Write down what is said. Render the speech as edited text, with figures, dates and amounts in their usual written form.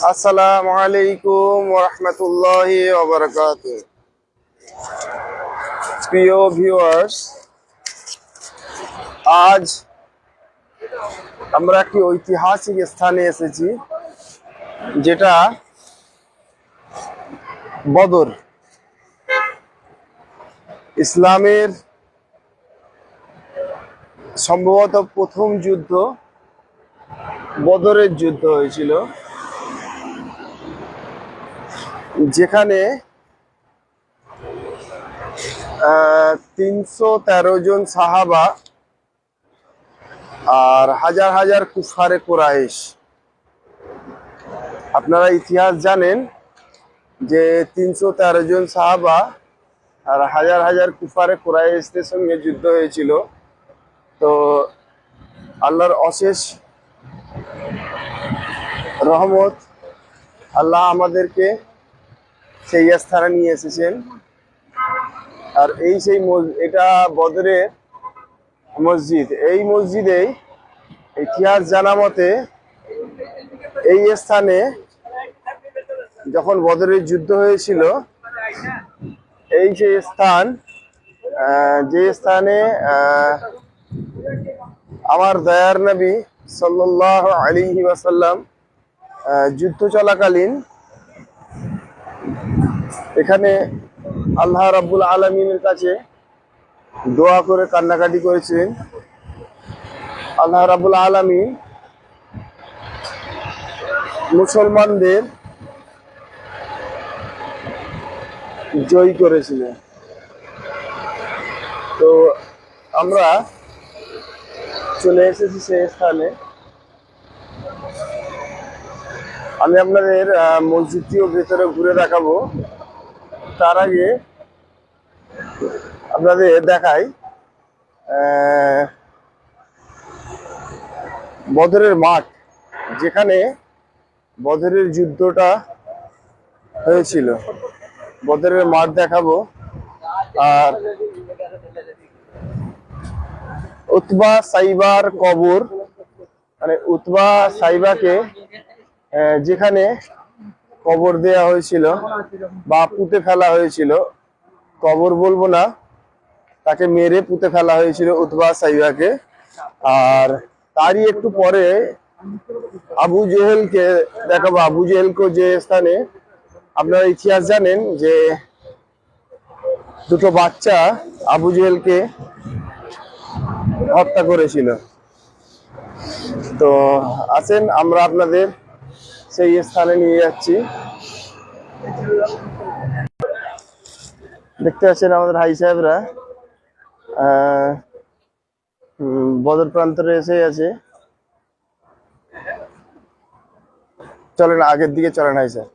আসসালামু আলাইকুম ওয়া রাহমাতুল্লাহি ওয়া বারাকাতুহু। প্রিয় ভিউয়ার্স, আজ আমরা একটি ঐতিহাসিক স্থানে এসেছি, যেটা বদর। ইসলামের সম্ভবত প্রথম যুদ্ধ বদরের যুদ্ধ হয়েছিল, যেখানে 313 জন সাহাবা আর হাজার হাজার কুফারে কুরাইশ। আপনারা ইতিহাস জানেন যে 313 জন সাহাবা আর হাজার হাজার কুফারে কুরাইশদের সঙ্গে যুদ্ধ হয়েছিল। তো আল্লাহর অশেষ রহমত, আল্লাহ আমাদেরকে সেই স্থানে নিয়ে এসেছেন। আর এটা বদরের মসজিদ। এই মসজিদেই ইতিহাস জানা মতে এই স্থানে যখন বদরের যুদ্ধ হয়েছিল, এই সেই স্থান, যে স্থানে আমার দয়ার নবী সাল্লাল্লাহু আলাইহি ওয়াসাল্লাম যুদ্ধ চলাকালীন এখানে আল্লাহ রাব্বুল আলামিনের কাছে দোয়া করে কান্নাকাটি করেছিলেন। আল্লাহ রাব্বুল আলামিন মুসলমানদের জয় করেছিলেন। তো আমরা চলে এসেছি সেই স্থানে। আমি আপনাদের মসজিদটিও ভেতরে ঘুরে দেখাবো। তার আগে আপনাদের দেখাই বদরের মাঠ, যেখানে বদরের যুদ্ধটা হয়েছিল। বদরের মাঠ দেখাবো। আর উতবা সাইবার কবর, মানে উতবা সাইবাকে যেখানে কবর দেয়া হয়েছিল বা পুঁতে ফেলা হয়েছিল, কবর বলবো না, তাকে মেরে পুঁতে ফেলা হয়েছিল উতবা সাইবাকে। আর তারই একটু পরে আবু জেহেলকে দেখাবো। আবু জেহেলকে, যে স্থানে আপনারা ইতিহাস জানেন যে দুটো বাচ্চা আবু জেহেলকে হত্যা করেছিল। তো আসেন আমরা আপনাদের সেই স্থানে নিয়ে যাচ্ছি। দেখতে পাচ্ছেন আমাদের হাই সাহেবরা বদর প্রান্তরে এসে আছে। চলেন আগের দিকে চলেন হাই সাহেব।